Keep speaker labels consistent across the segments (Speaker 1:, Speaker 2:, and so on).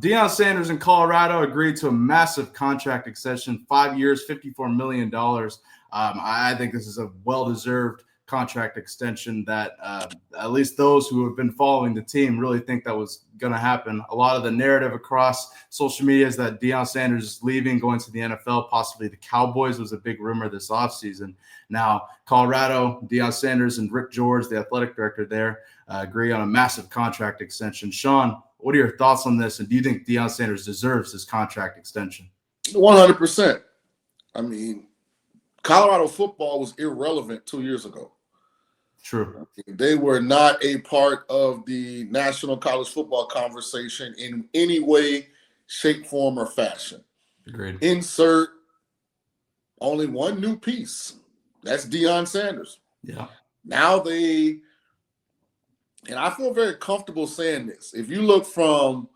Speaker 1: Deion Sanders in Colorado agreed to a massive contract extension, 5 years, $54 million. I think this is a well-deserved contract extension that at least those who have been following the team really think that was going to happen. A lot of the narrative across social media is that Deion Sanders is leaving, going to the NFL, possibly the Cowboys was a big rumor this offseason. Now, Colorado, Deion Sanders and Rick George, the athletic director there, agree on a massive contract extension. Shaun, what are your thoughts on this? And do you think Deion Sanders deserves this contract extension?
Speaker 2: 100%. I mean, Colorado football was irrelevant 2 years ago.
Speaker 1: True.
Speaker 2: They were not a part of the national college football conversation in any way, shape, form, or fashion.
Speaker 1: Agreed.
Speaker 2: Insert only one new piece. That's Deion Sanders.
Speaker 1: Yeah.
Speaker 2: Now and I feel very comfortable saying this. If you look from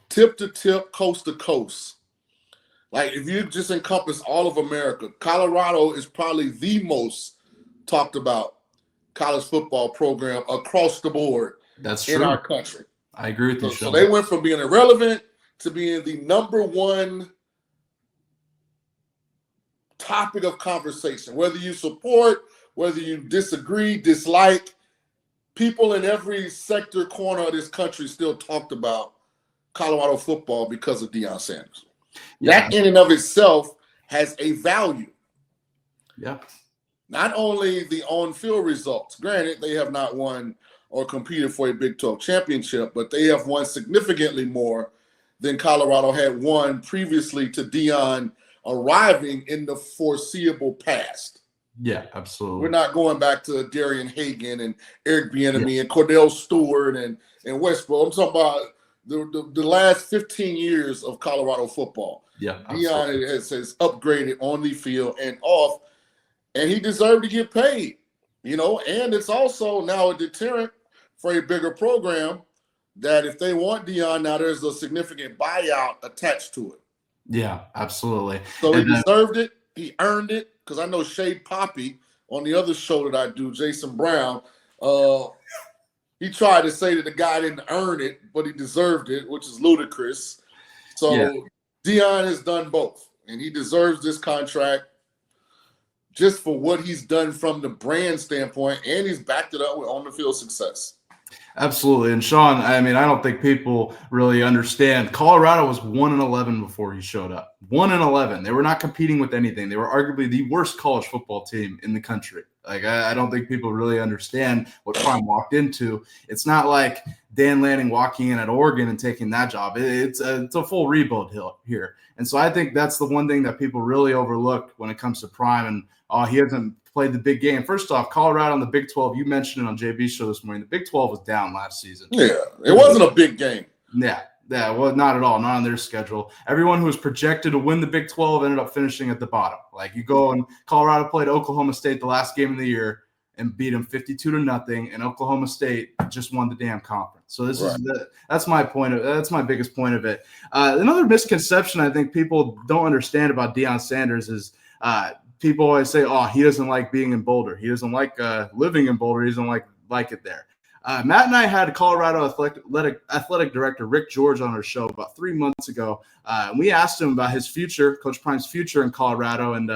Speaker 2: tip to tip, coast to coast, like if you just encompass all of America, Colorado is probably the most talked about college football program across the board.
Speaker 1: That's true.
Speaker 2: In our country.
Speaker 1: I agree with you.
Speaker 2: So they went from being irrelevant to being the number one topic of conversation. Whether you support, whether you disagree, dislike, people in every sector, corner of this country still talked about Colorado football because of Deion Sanders.
Speaker 1: Yeah.
Speaker 2: That in and of itself has a value.
Speaker 1: Yeah.
Speaker 2: Not only the on-field results. Granted, they have not won or competed for a Big 12 championship, but they have won significantly more than Colorado had won previously to Deion arriving in the foreseeable past.
Speaker 1: Yeah, absolutely.
Speaker 2: We're not going back to Darian Hagan and Eric Bieniemy and Cordell Stewart and Westbrook. I'm talking about the last 15 years of Colorado football.
Speaker 1: Yeah,
Speaker 2: Deion has upgraded on the field and off, and he deserved to get paid, and it's also now a deterrent for a bigger program that if they want Deion now, there's a significant buyout attached to it.
Speaker 1: Yeah, absolutely.
Speaker 2: So he deserved it. He earned it, because I know Shade Poppy on the other show that I do, Jason Brown, he tried to say that the guy didn't earn it, but he deserved it, which is ludicrous. So Deion has done both, and he deserves this contract just for what he's done from the brand standpoint, and he's backed it up with on-the-field success.
Speaker 1: Absolutely. And Shaun, I mean, I don't think people really understand. Colorado was 1-11 before he showed up. 1-11. They were not competing with anything. They were arguably the worst college football team in the country. Like, I don't think people really understand what Prime walked into. It's not like Dan Lanning walking in at Oregon and taking that job. It's a full rebuild here. And so I think that's the one thing that people really overlook when it comes to Prime. And he hasn't played the big game. First off, Colorado on the Big 12, you mentioned it on JB's show this morning. The Big 12 was down last season.
Speaker 2: Yeah, it wasn't a big game.
Speaker 1: Yeah, well, not at all, not on their schedule. Everyone who was projected to win the Big 12 ended up finishing at the bottom. Like, you go and Colorado played Oklahoma State the last game of the year and beat them 52-0, and Oklahoma State just won the damn conference. So that's my point. That's my biggest point of it. Another misconception I think people don't understand about Deion Sanders is people always say, "Oh, he doesn't like being in Boulder. He doesn't like living in Boulder. He doesn't like it there." Matt and I had Colorado athletic director Rick George on our show about 3 months ago. And we asked him about his future, Coach Prime's future in Colorado. And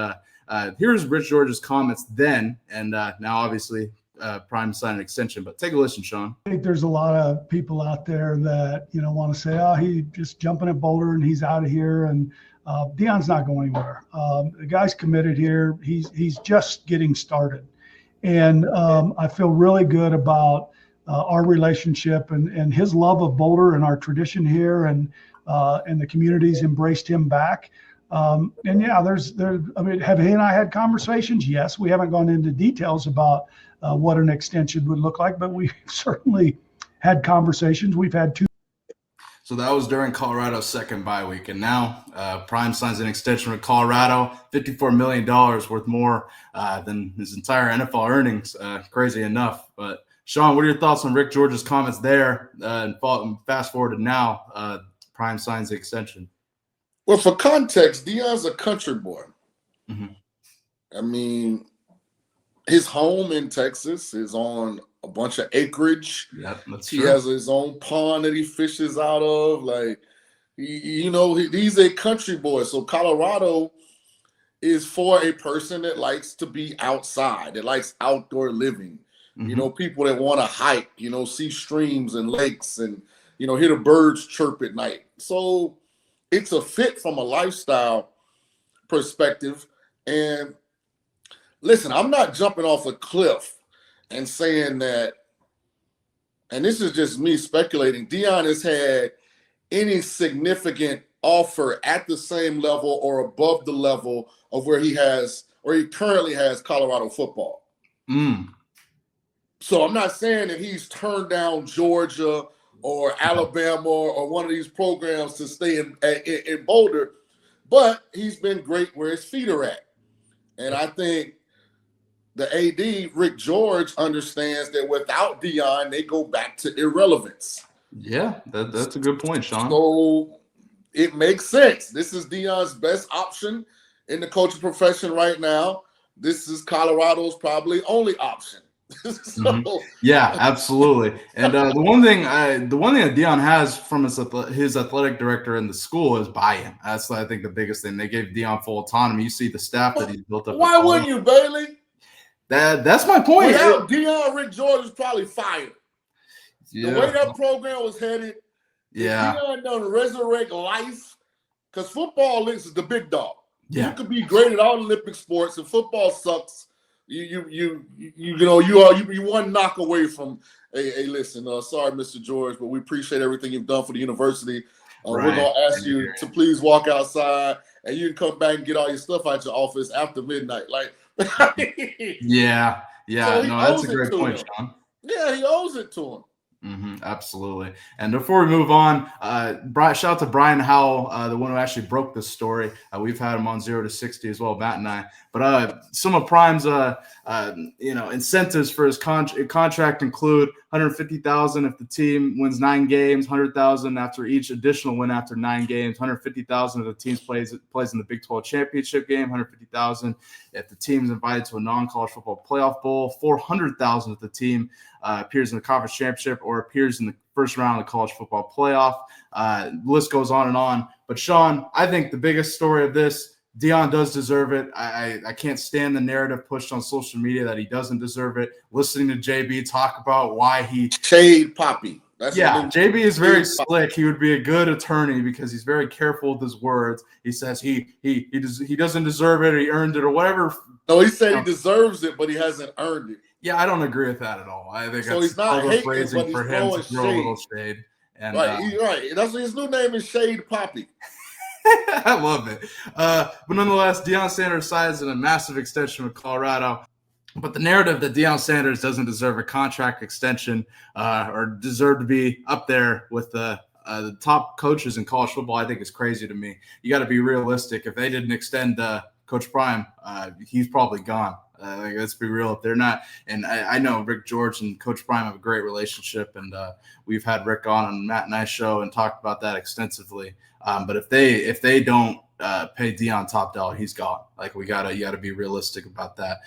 Speaker 1: here's Rick George's comments then. And now, obviously, Prime signed an extension. But take a listen, Shaun.
Speaker 3: I think there's a lot of people out there that, want to say, "Oh, he just jumping at Boulder and he's out of here." And Deion's not going anywhere. The guy's committed here. He's just getting started. And I feel really good about our relationship and his love of Boulder and our tradition here, and the community's embraced him back. And yeah, have he and I had conversations? Yes, we haven't gone into details about what an extension would look like, but we've certainly had conversations. We've had two.
Speaker 1: So that was during Colorado's second bye week. And now Prime signs an extension with Colorado, $54 million, worth more than his entire NFL earnings. Crazy enough. But Shaun, what are your thoughts on Rick George's comments there? And fast forward to now, Prime signs the extension.
Speaker 2: Well, for context, Deion's a country boy.
Speaker 1: Mm-hmm.
Speaker 2: I mean, his home in Texas is on a bunch of acreage.
Speaker 1: Yeah, that's
Speaker 2: he
Speaker 1: true.
Speaker 2: has his own pond that he fishes out of. Like, He's a country boy. So Colorado is for a person that likes to be outside, that likes outdoor living.
Speaker 1: Mm-hmm.
Speaker 2: People that want to hike, see streams and lakes and, hear the birds chirp at night. So it's a fit from a lifestyle perspective. And listen, I'm not jumping off a cliff and saying that, and this is just me speculating, Deion has had any significant offer at the same level or above the level of where he currently has Colorado football. So I'm not saying that he's turned down Georgia or Alabama or one of these programs to stay in Boulder, but he's been great where his feet are at. And I think the AD, Rick George, understands that without Deion, they go back to irrelevance.
Speaker 1: Yeah, that's a good point, Shaun.
Speaker 2: So it makes sense. This is Deion's best option in the coaching profession right now. This is Colorado's probably only option.
Speaker 1: Yeah, absolutely. And the one thing that Deion has from his athletic director in the school is buy-in. That's, I think, the biggest thing. They gave Deion full autonomy. You see the staff that he's built up.
Speaker 2: Why wouldn't you, Bailey?
Speaker 1: That's my point.
Speaker 2: Without Deion, Rick George is probably fired.
Speaker 1: Yeah.
Speaker 2: The way that program was headed,
Speaker 1: yeah,
Speaker 2: Deion done resurrect life, because football links is the big dog.
Speaker 1: Yeah.
Speaker 2: You could be great at all Olympic sports, and football sucks. You one knock away from listen. Sorry, Mr. George, but we appreciate everything you've done for the university. We're gonna ask you to please walk outside, and you can come back and get all your stuff out your office after midnight. Like,
Speaker 1: yeah.
Speaker 2: So
Speaker 1: no, that's a great point, Shaun.
Speaker 2: Yeah, he owes it to him.
Speaker 1: Absolutely. And before we move on, shout out to Brian Howell, the one who actually broke this story. We've had him on 0 to 60 as well, Matt and I. But some of Prime's incentives for his contract include $150,000 if the team wins 9 games, $100,000 after each additional win after 9 games, $150,000 if the team plays in the Big 12 championship game, $150,000 if the team's invited to a non-college football playoff bowl, $400,000 if the team appears in the conference championship or appears in the first round of the college football playoff. The list goes on and on. But Shaun, I think the biggest story of this, Deion does deserve it. I can't stand the narrative pushed on social media that he doesn't deserve it. Listening to JB talk about why he
Speaker 2: shade Poppy.
Speaker 1: JB is very slick. He would be a good attorney because he's very careful with his words. He says he doesn't deserve it, or he earned it, or whatever.
Speaker 2: No, he said he deserves it, but he hasn't earned it.
Speaker 1: Yeah, I don't agree with that at all. I think
Speaker 2: so
Speaker 1: that's
Speaker 2: he's not
Speaker 1: overphrasing for him to throw a little shade. And,
Speaker 2: right. That's his new name is Shade Poppy.
Speaker 1: I love it. But nonetheless, Deion Sanders signs a massive extension with Colorado. But the narrative that Deion Sanders doesn't deserve a contract extension or deserve to be up there with the top coaches in college football, I think is crazy to me. You got to be realistic. If they didn't extend Coach Prime, he's probably gone. Let's be real. If they're not, and I know Rick George and Coach Prime have a great relationship, and we've had Rick on Matt and I show and talked about that extensively. But if they don't pay Deion top dollar, he's gone. Like you gotta be realistic about that.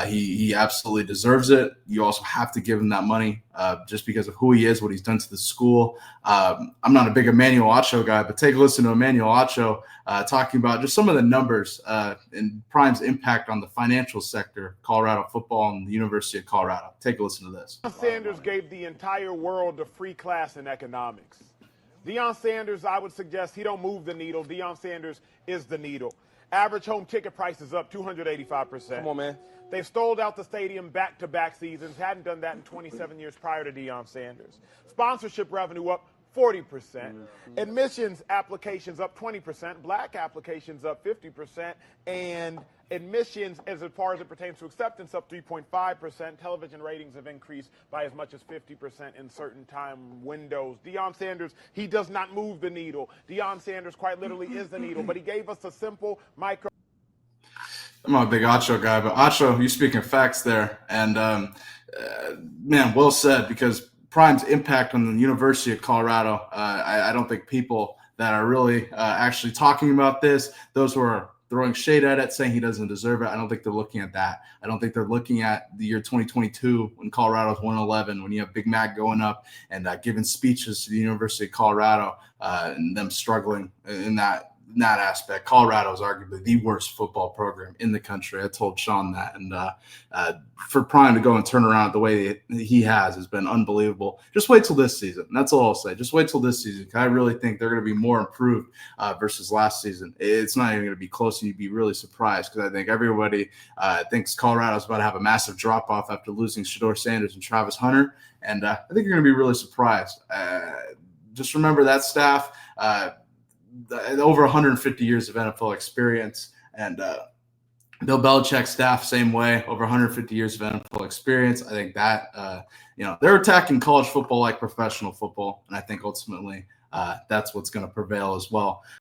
Speaker 1: He absolutely deserves it. You also have to give him that money just because of who he is, what he's done to the school. I'm not a big Emmanuel Acho guy, but take a listen to Emmanuel Acho talking about just some of the numbers and Prime's impact on the financial sector, Colorado football and the University of Colorado. Take a listen to this.
Speaker 4: Deion Sanders gave the entire world a free class in economics. Deion Sanders, I would suggest he don't move the needle. Deion Sanders is the needle. Average home ticket price is up 285%. Come on, man. They've sold out the stadium back-to-back seasons. Hadn't done that in 27 years prior to Deion Sanders. Sponsorship revenue up 40%. Admissions applications up 20%. Black applications up 50%. And admissions, as far as it pertains to acceptance, up 3.5%. Television ratings have increased by as much as 50% in certain time windows. Deion Sanders, he does not move the needle. Deion Sanders quite literally is the needle, but he gave us a simple micro.
Speaker 1: I'm not a big Acho guy, but Acho, you speaking facts there. And, man, well said, because Prime's impact on the University of Colorado, I don't think people that are really actually talking about this, those who are throwing shade at it, saying he doesn't deserve it. I don't think they're looking at that. I don't think they're looking at the year 2022 when Colorado's 111, when you have Big Mac going up and giving speeches to the University of Colorado and them struggling in that aspect. Colorado is arguably the worst football program in the country. I told Shaun that. And for Prime to go and turn around the way he has been unbelievable. Just wait till this season. That's all I'll say. Just wait till this season. I really think they're going to be more improved versus last season. It's not even going to be close, and you'd be really surprised because I think everybody thinks Colorado's about to have a massive drop-off after losing Shedeur Sanders and Travis Hunter. And I think you're going to be really surprised. Just remember that staff over 150 years of NFL experience, and Bill Belichick's staff, same way, over 150 years of NFL experience. I think that, they're attacking college football like professional football, and I think ultimately that's what's going to prevail as well.